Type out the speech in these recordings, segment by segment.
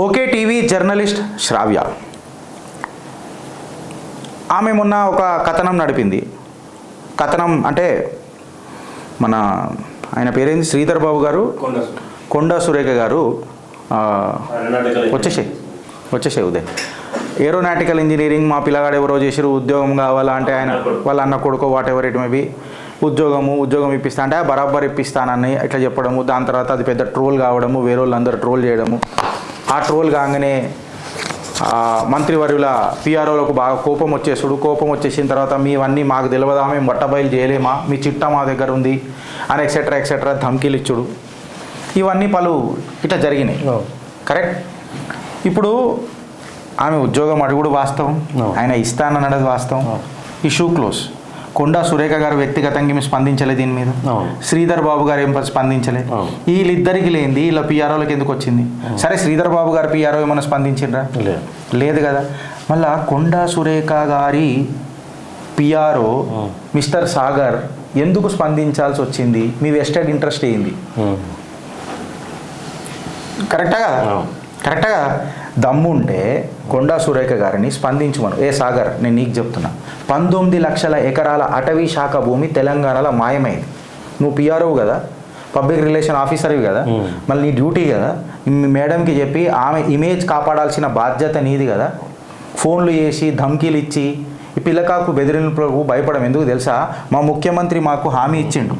Okay TV journalist శ్రావ్య ఆమె మొన్న ఒక కథనం నడిపింది. కథనం అంటే మన ఆయన పేరేంది శ్రీధర్ బాబు గారు, కొండా సురేఖ గారు వచ్చేసాయి ఉదయం ఏరోనాటికల్ ఇంజనీరింగ్ మా పిల్లగాడు ఎవరో చేసిరు, ఉద్యోగం కావాలా అంటే ఆయన వాళ్ళ అన్న కొడుకో వాట్ ఎవర్ ఇట్ మేబీ ఉద్యోగం ఇప్పిస్తా అంటే బరాబర్ ఇప్పిస్తానని ఇట్లా చెప్పడము. దాని తర్వాత అది పెద్ద ట్రోల్ కావడము, వేరే వాళ్ళందరూ ట్రోల్ చేయడము. ఆ ట్రోల్ కాగానే మంత్రివర్యుల పిఆర్ఓలకు బాగా కోపం వచ్చేసిన తర్వాత మీవన్నీ మాకు తెలియదా, మేము బట్టబయలు చేయలేమా, మీ చిట్టా మా దగ్గర ఉంది అని ఎక్సెట్రా ధమ్కీలు ఇచ్చుడు, ఇవన్నీ పలు ఇట్లా జరిగినాయి. కరెక్ట్. ఇప్పుడు ఆమె ఉద్యోగం అడుగుడు వాస్తవం, ఆయన ఇస్తానన్నది వాస్తవం. Issue close. కొండా సురేఖ గారు వ్యక్తిగతంగా ఏమి స్పందించలేదు దీని మీద, శ్రీధర్ బాబు గారు ఏం స్పందించలేదు. వీళ్ళిద్దరికి లేనిది వీళ్ళ పిఆర్ఓలకు ఎందుకు వచ్చింది? సరే శ్రీధర్ బాబు గారు పిఆర్ఓ ఏమైనా స్పందించిండ్రా? లేదు కదా. మళ్ళా కొండా సురేఖ గారి పిఆర్ఓ మిస్టర్ సాగర్ ఎందుకు స్పందించాల్సి వచ్చింది? మీ వెస్టెడ్ ఇంట్రెస్ట్ ఏంది? కరెక్టా కదా. దమ్ముంటే కొండా సురేఖ గారిని స్పందించమను. ఏ సాగర్, నేను నీకు చెప్తున్నా, 19 లక్షల ఎకరాల అటవీ శాఖ భూమి తెలంగాణలో మాయమైంది. నువ్వు పిఆర్ఓ కదా, పబ్లిక్ రిలేషన్ ఆఫీసర్వి కదా, మళ్ళీ నీ డ్యూటీ కదా, మేడంకి చెప్పి ఆమె ఇమేజ్ కాపాడాల్సిన బాధ్యత నీది కదా. ఫోన్లు చేసి ధమ్కీలు ఇచ్చి ఈ పిల్లకాకు బెదిరింపులకు భయపడం ఎందుకు తెలుసా? మా ముఖ్యమంత్రి మాకు హామీ ఇచ్చిండు.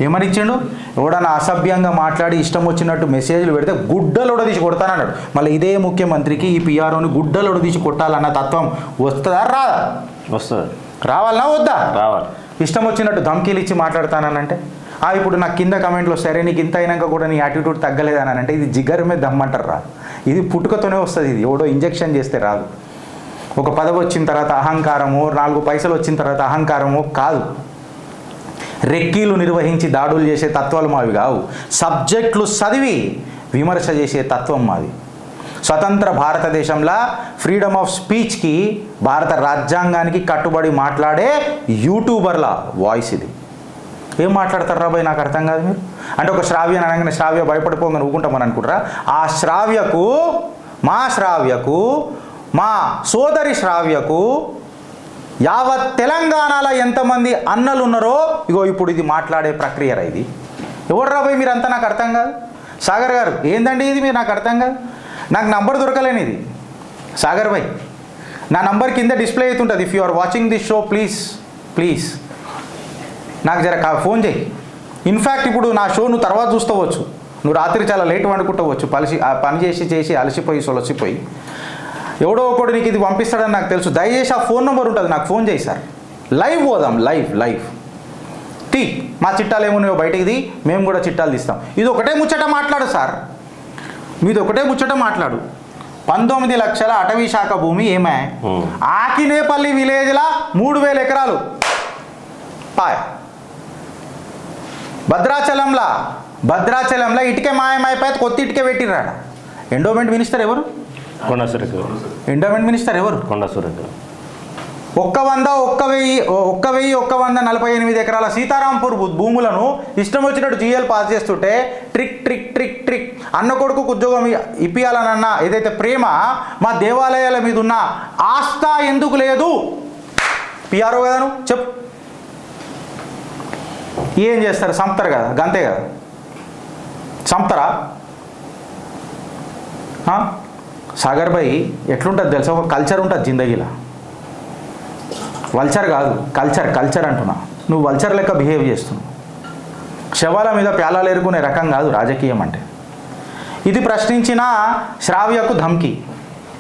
ఏమని ఇచ్చిండు? ఎవడన్నా అసభ్యంగా మాట్లాడి ఇష్టం వచ్చినట్టు మెసేజ్లు పెడితే గుడ్డలోడదీసి కొడతానన్నాడు. మళ్ళీ ఇదే ముఖ్యమంత్రికి ఈ పిఆర్ఓని గుడ్డలోడదీసి కొట్టాలన్న తత్వం వస్తుందా రాదా? వస్తుంది. రావాలనా వద్దా? రావాలి. ఇష్టం వచ్చినట్టు ధమ్కీలు ఇచ్చి మాట్లాడతానంటే ఇప్పుడు నాకు కింద కమెంట్లో సరే నీకు ఇంత అయినాక కూడా నీ యాటిట్యూడ్ తగ్గలేదని అంటే ఇది జిగర్ మీద దమ్మంటారు రాదు. ఇది పుట్టుకతోనే వస్తుంది. ఇది ఎవడో ఇంజెక్షన్ చేస్తే రాదు. ఒక పదవి వచ్చిన తర్వాత అహంకారము, 4 పైసలు వచ్చిన తర్వాత అహంకారము కాదు. రెక్కీలు నిర్వహించి దాడులు చేసే తత్వాలు మావి కావు. సబ్జెక్టులు చదివి విమర్శ చేసే తత్వం మాది. స్వతంత్ర భారతదేశంలో ఫ్రీడమ్ ఆఫ్ స్పీచ్కి, భారత రాజ్యాంగానికి కట్టుబడి మాట్లాడే యూట్యూబర్ల వాయిస్ ఇది. ఏం మాట్లాడతారు రాబాయ్? నాకు అర్థం కాదు. మీరు అంటే ఒక శ్రావ్య అనగానే శ్రావ్య భయపడిపోగానే ఊకుంటామని అనుకుంటారా? ఆ శ్రావ్యకు, మా సోదరి శ్రావ్యకు యావత్ తెలంగాణలో ఎంతమంది అన్నలు ఉన్నారో ఇగో ఇప్పుడు ఇది మాట్లాడే ప్రక్రియ రా. ఇది ఎవరు రాబాయ్ మీరంతా? నాకు అర్థం కాదు. సాగర్ గారు ఏందండి ఇది? మీరు నాకు అర్థం కాదు. నాకు నంబర్ దొరకలేని ఇది. సాగర్ భాయ్, నా నంబర్ కింద డిస్ప్లే అవుతుంటుంది. If you are watching this show please నాకు జర ఫోన్ చేయి. ఇన్ఫ్యాక్ట్ ఇప్పుడు నా షో నువ్వు తర్వాత చూస్తవచ్చు. నువ్వు రాత్రి చాలా లేట్ వండుకుంటవచ్చు, పని చేసి అలసిపోయి సొలసిపోయి. ఎవడో ఒకడు నీకు ఇది పంపిస్తాడని నాకు తెలుసు. దయచేసి ఆ ఫోన్ నెంబర్ ఉంటుంది, నాకు ఫోన్ చేయి సార్. లైవ్ పోదాం, లైవ్ తీ. మా చిట్టాలు ఏమున్నాయో బయటికి మేము కూడా చిట్టాలు తీస్తాం. ఇది ఒకటే ముచ్చట మాట్లాడు సార్, మీది ఒకటే ముచ్చట మాట్లాడు. 19 లక్షల అటవీ శాఖ భూమి ఏమే? ఆకినేపల్లి విలేజ్లా 3000 ఎకరాలు పాయ. భద్రాచలంలో ఇటుకే మాయమైపోయి కొత్త ఇటుకే పెట్టిర్రాడ. ఎండోమెంట్ మినిస్టర్ ఎవరు? కొండా సురేఖ. ఎండోమెంట్ మినిస్టర్ ఎవరు? కొండా సురేఖ. 1,148 ఎకరాల సీతారాంపూర్ భూములను ఇష్టం వచ్చినట్టు జీఎల్ పాస్ చేస్తుంటే ట్రిక్ అన్న కొడుకు ఉద్యోగం ఇప్పియాలనన్న ఏదైతే ప్రేమ మా దేవాలయాల మీద ఉన్న ఆస్థ ఎందుకు లేదు? పిఆర్ఓ కదా నువ్వు, చెప్పు. ఏం చేస్తారు? సంపుతారు కదా, గంతే కదా. సంపుతారా? సాగర్ భాయ్ ఎట్లుంటుంది తెలుసా? ఒక కల్చర్ ఉంటుంది జిందగీలో. వల్చర్ కాదు, కల్చర్ అంటున్నా. నువ్వు వల్చర్ లెక్క బిహేవ్ చేస్తున్నావు. శవాల మీద ప్యాలాలు ఎరుకునే రకం కాదు రాజకీయం అంటే. ఇది ప్రశ్నించిన శ్రావ్యకు ధమ్కి,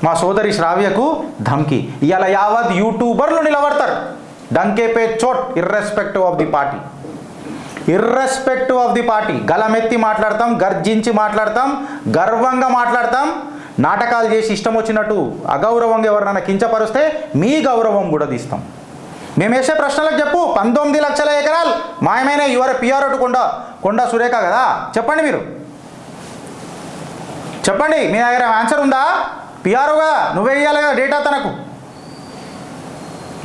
మా సోదరి శ్రావ్యకు ధమ్కి. ఇవాళ యావత్ యూట్యూబర్లు నిలబడతారు డంకే పే చోట్, ఇర్రెస్పెక్టివ్ ఆఫ్ ది పార్టీ. గలమెత్తి మాట్లాడతాం, గర్జించి మాట్లాడతాం, గర్వంగా మాట్లాడతాం. నాటకాలు చేసి ఇష్టం వచ్చినట్టు అగౌరవంగా ఎవరైనా కించపరిస్తే మీ గౌరవం కూడా తీస్తాం. మేము వేసే ప్రశ్నలకు చెప్పు. 19 లక్షల ఎకరాలు మాయమైన యువర్ పిఆర్ఓ కొండా సురేఖ కదా, చెప్పండి. మీరు చెప్పండి, మీ దగ్గర ఆన్సర్ ఉందా? పిఆర్ఓ కదా, నువ్వే ఇవ్వాలి కదా డేటా తనకు.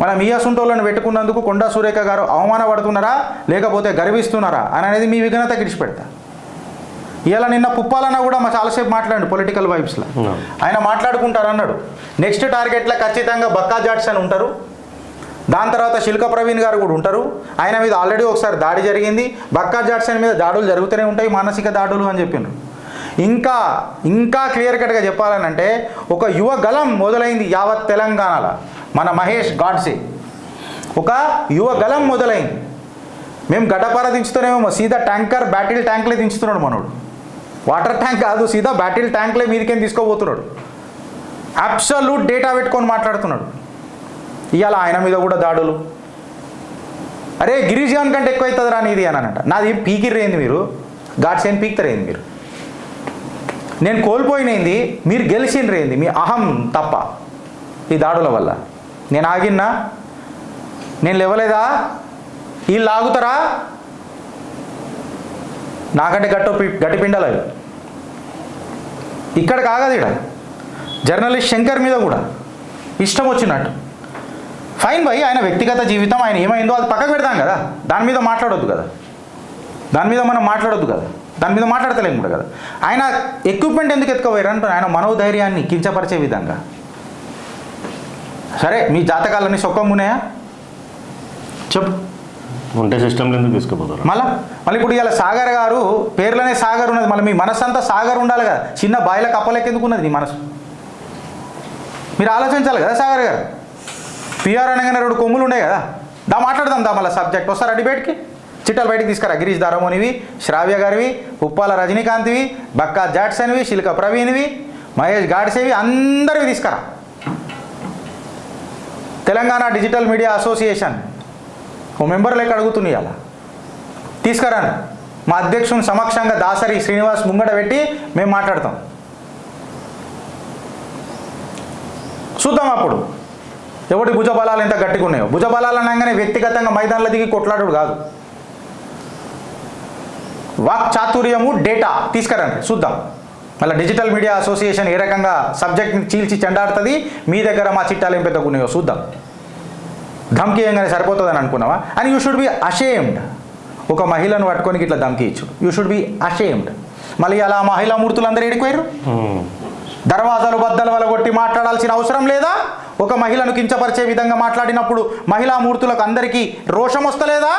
మన మీ అసుంటోళ్ళని పెట్టుకున్నందుకు కొండా సురేఖ గారు అవమానపడుతున్నారా లేకపోతే గర్విస్తున్నారా అని అనేది మీ విఘ్నత గిడిచిపెడతా. ఇలా నిన్న పుప్పాలన్న కూడా మా చాలాసేపు మాట్లాడండి పొలిటికల్ వైబ్స్లో. ఆయన మాట్లాడుకుంటారు అన్నాడు. నెక్స్ట్ టార్గెట్లో ఖచ్చితంగా బక్కా జాట్సన్ ఉంటారు, దాని తర్వాత శిల్క ప్రవీణ్ గారు కూడా ఉంటారు. ఆయన మీద ఆల్రెడీ ఒకసారి దాడి జరిగింది, బక్కా జాట్సన్ మీద దాడులు జరుగుతూనే ఉంటాయి, మానసిక దాడులు అని చెప్పిండ్రు. ఇంకా క్లియర్ కట్గా చెప్పాలనంటే ఒక యువ గలం మొదలైంది యావత్ తెలంగాణలో. మన మహేష్ గాడ్సే ఒక యువ గలం మొదలైంది. మేము గడ్డపార దించుతూనేమో సీదా ట్యాంకర్ బ్యాటిల్ ట్యాంక్లే దించుతున్నాడు మనోడు. వాటర్ ట్యాంక్ కాదు, సీదా బ్యాటిల్ ట్యాంక్లే మీదకేం తీసుకోబోతున్నాడు. అబ్సల్యూట్ డేటా పెట్టుకొని మాట్లాడుతున్నాడు. ఇవాళ ఆయన మీద కూడా దాడులు. అరే గిరీష్ జాన్ కంటే ఎక్కువ అవుతుంది రా నీది అని అంట. నాది పీకిర్రేంది మీరు, గాడ్సేని పీక్తరేంది మీరు. నేను కోల్పోయినది మీరు గెలిచిండ్రేంది, మీ అహం తప్ప ఈ దాడుల వల్ల. నేను ఆగిన్నా, నేను లేవలేదా, వీళ్ళు ఆగుతారా? నాకంటే గట్టి పిండలేదు. ఇక్కడ కాగదు, ఇక్కడ జర్నలిస్ట్ శంకర్ మీద కూడా ఇష్టం వచ్చినట్టు. ఫైన్ భయ్, ఆయన వ్యక్తిగత జీవితం, ఆయన ఏమైందో అది పక్కకు పెడతాం కదా, దాని మీద మాట్లాడొద్దు కదా, దాని మీద మనం మాట్లాడొద్దు కదా, దాని మీద మాట్లాడతలేము కూడా కదా. ఆయన ఎక్విప్మెంట్ ఎందుకు ఎత్తుకోపోయారు అంటే ఆయన మనోధైర్యాన్ని కించపరిచే విధంగా. సరే మీ జాతకాలన్నీ సొక్కంగా ఉన్నాయా చెప్పు, ఉంటే సిస్టంలో ఎందుకు తీసుకుపోతారు? మళ్ళీ ఇప్పుడు ఇవాళ సాగర్ గారు పేర్లోనే సాగర్ ఉన్నది, మళ్ళీ మీ మనసు అంతా సాగర్ ఉండాలి కదా. చిన్న బాయిల కప్పలెక్క ఎందుకు ఉన్నది నీ మనసు? మీరు ఆలోచించాలి కదా సాగర్ గారు. పిఆర్ అనగానే 2 కొమ్ములు ఉన్నాయి కదా, మాట్లాడదాం మళ్ళీ సబ్జెక్ట్ వస్తారా డిబేట్కి. చిట్టాలు బయటికి తీసుకురా. గిరీష్ దారమోనివి, శ్రావ్య గారివి, ఉప్పాల రజనీకాంత్వి, బక్కా జాట్సన్వి, శిల్క ప్రవీణ్వి, మహేష్ గాడ్సేవి, అందరివి తీసుకురా. తెలంగాణ డిజిటల్ మీడియా అసోసియేషన్ ఓ మెంబర్ లెక్క అడుగుతుంది అలా తీసుకురాను. మా అధ్యక్షుని సమక్షంగా దాసరి శ్రీనివాస్ ముంగట పెట్టి మేము మాట్లాడతాం. చూద్దాం అప్పుడు ఎవడి భుజబలాలు ఎంత గట్టిగా ఉన్నాయో. భుజబలాలు అనగానే వ్యక్తిగతంగా మైదానంలో దిగి కొట్లాడు కాదు, వాక్ చాతుర్యము డేటా తీసుకురండి చూద్దాం. మళ్ళీ డిజిటల్ మీడియా అసోసియేషన్ ఏ రకంగా సబ్జెక్ట్ని చీల్చి చెండాడుతుంది, మీ దగ్గర మా చిట్టాలు ఏం పెద్దగా ఉన్నాయో చూద్దాం. ధమ్కీ ఏంగానే సరిపోతుందని అనుకున్నావా? అని యూ షుడ్ బి అషేమ్డ్. ఒక మహిళను పట్టుకొని ఇట్లా ధమ్కీ ఇచ్చు, యూ షుడ్ బి అషేమ్డ్. మళ్ళీ అలా మహిళా మూర్తులు అందరూ ఎడిపోయారు. దర్వాజాలు బద్దలు వలగొట్టి మాట్లాడాల్సిన అవసరం లేదా? ఒక మహిళను కించపరిచే విధంగా మాట్లాడినప్పుడు మహిళా మూర్తులకు అందరికీ రోషం వస్తలేదా?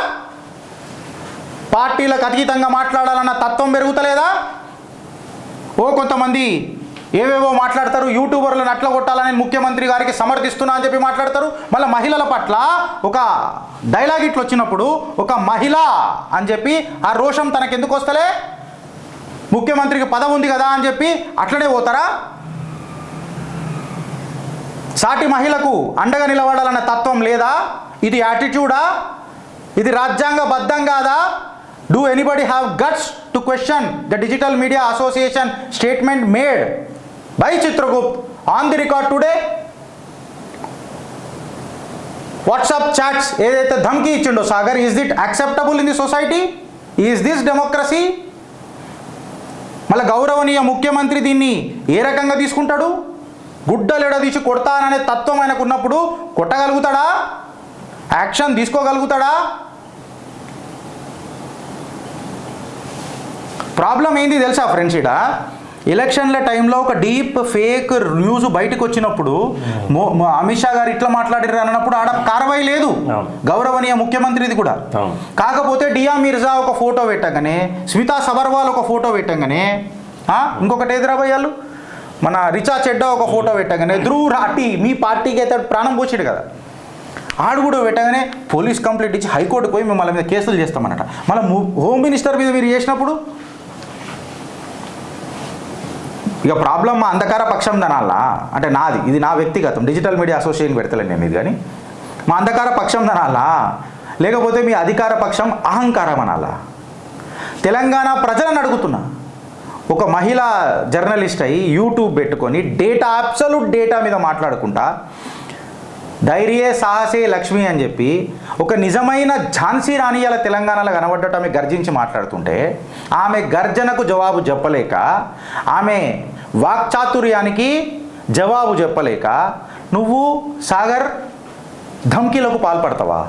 పార్టీలకు అతీతంగా మాట్లాడాలన్న తత్వం పెరుగుతలేదా? కొంతమంది ఏవేవో మాట్లాడతారు, యూట్యూబర్లను అట్లా కొట్టాలని ముఖ్యమంత్రి గారికి సమర్థిస్తున్నా అని చెప్పి మాట్లాడతారు. మళ్ళీ మహిళల పట్ల ఒక డైలాగ్ ఇట్లు వచ్చినప్పుడు ఒక మహిళ అని చెప్పి ఆ రోషం తనకెందుకు వస్తలే? ముఖ్యమంత్రికి పదవి ఉంది కదా అని చెప్పి అట్లనే పోతారా? సాటి మహిళకు అండగా నిలబడాలన్న తత్వం లేదా? ఇది యాటిట్యూడా? ఇది రాజ్యాంగబద్ధం కాదా? Do anybody have guts to question the digital media association statement made by Chitragupt on the record today? WhatsApp chats ఏదైతే ధమ్కీ ఇచ్చిండో Sagar, is that acceptable in the society? Is this democracy? మళ్ళీ గౌరవనీయ ముఖ్యమంత్రి దీన్ని ఏ రకంగా తీసుకుంటాడు? గుడ్డలెడదీసి కొడతాననే తత్వం ఆయనకు ఉన్నప్పుడు కొట్టగలుగుతాడా? యాక్షన్ తీసుకోగలుగుతాడా? ప్రాబ్లం ఏంది తెలుసా ఫ్రెండ్స్? ఇక్కడ ఎలక్షన్ల టైంలో ఒక డీప్ ఫేక్ న్యూస్ బయటకు వచ్చినప్పుడు అమిత్ షా గారు ఇట్లా మాట్లాడారు అన్నప్పుడు ఆడ కార్వాయి లేదు, గౌరవనీయ ముఖ్యమంత్రిది కూడా. కాకపోతే డియా మిర్జా ఒక ఫోటో పెట్టగానే, స్మితా సబర్వాల్ ఒక ఫోటో పెట్టగానే, ఇంకొకటి ఎదురబోయాలు మన రిచా చెడ్డా ఒక ఫోటో పెట్టగానే ధ్రువ్ రాఠీ మీ పార్టీకి అయితే ప్రాణం పోసాడు కదా, ఆడు కూడా పెట్టగానే పోలీస్ కంప్లైంట్ ఇచ్చి హైకోర్టుకు పోయి మేము వాళ్ళ మీద కేసులు చేస్తామన్నట. మళ్ళీ హోమ్ మినిస్టర్ మీద మీరు చేసినప్పుడు ఇక ప్రాబ్లం మా అంధకార పక్షం దనాలా అంటే నాది, ఇది నా వ్యక్తిగతం, డిజిటల్ మీడియా అసోసియేషన్ పెడతలేను నేను ఇది. కానీ మా అంధకార పక్షం దనాలా లేకపోతే మీ అధికార పక్షం అహంకారం అనాలా? తెలంగాణ ప్రజలను అడుగుతున్నా. ఒక మహిళా జర్నలిస్ట్ అయ్యి యూట్యూబ్ పెట్టుకొని డేటా, అబ్సల్యూట్ డేటా మీద మాట్లాడుకుంటా ధైర్యే సాహసే లక్ష్మి అని చెప్పి ఒక నిజమైన ఝాన్సీ రాణియాల తెలంగాణలో కనబడ్డట్టు ఆమె గర్జించి మాట్లాడుతుంటే, ఆమె గర్జనకు జవాబు చెప్పలేక, ఆమె వాక్చాతుర్యానికి జవాబు చెప్పలేక నువ్వు సాగర్ ధమ్కీలకు పాల్పడతావా?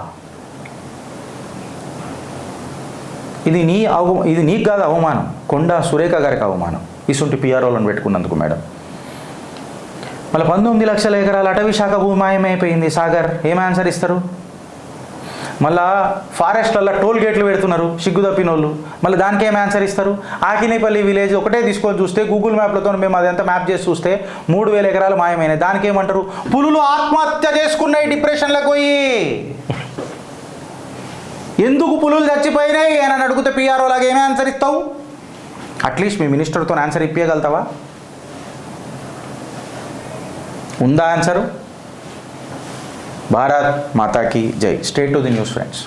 ఇది నీకు కాదు అవమానం, కొండా సురేఖ గారికి అవమానం ఇసుంటి పిఆర్ఓలను పెట్టుకున్నందుకు మేడం. మళ్ళీ 19 లక్షల ఎకరాల అటవీ శాఖ భూమి మాయమైపోయింది. సాగర్ ఏం ఆన్సర్ ఇస్తారు? మళ్ళా ఫారెస్ట్లలో టోల్ గేట్లు పెడుతున్నారు సిగ్గు తప్పినోళ్ళు, మళ్ళీ దానికి ఏం ఆన్సర్ ఇస్తారు? ఆకినేపల్లి విలేజ్ ఒకటే తీసుకొని చూస్తే గూగుల్ మ్యాప్లతో మేము అదంతా మ్యాప్ చేసి చూస్తే 3000 ఎకరాలు మాయమైనాయి. దానికి ఏమంటారు? పులులు ఆత్మహత్య చేసుకున్నాయి డిప్రెషన్లకు పోయి. ఎందుకు పులులు చచ్చిపోయినాయి అని అడిగితే పిఆర్ఓ లాగా ఏమే ఆన్సర్ ఇస్తావు? అట్లీస్ట్ మీ మినిస్టర్తో ఆన్సర్ ఇప్పగలుగుతావా? ఉందా ఆన్సరు? భారత్ మాతాకి జై. Straight to the news friends.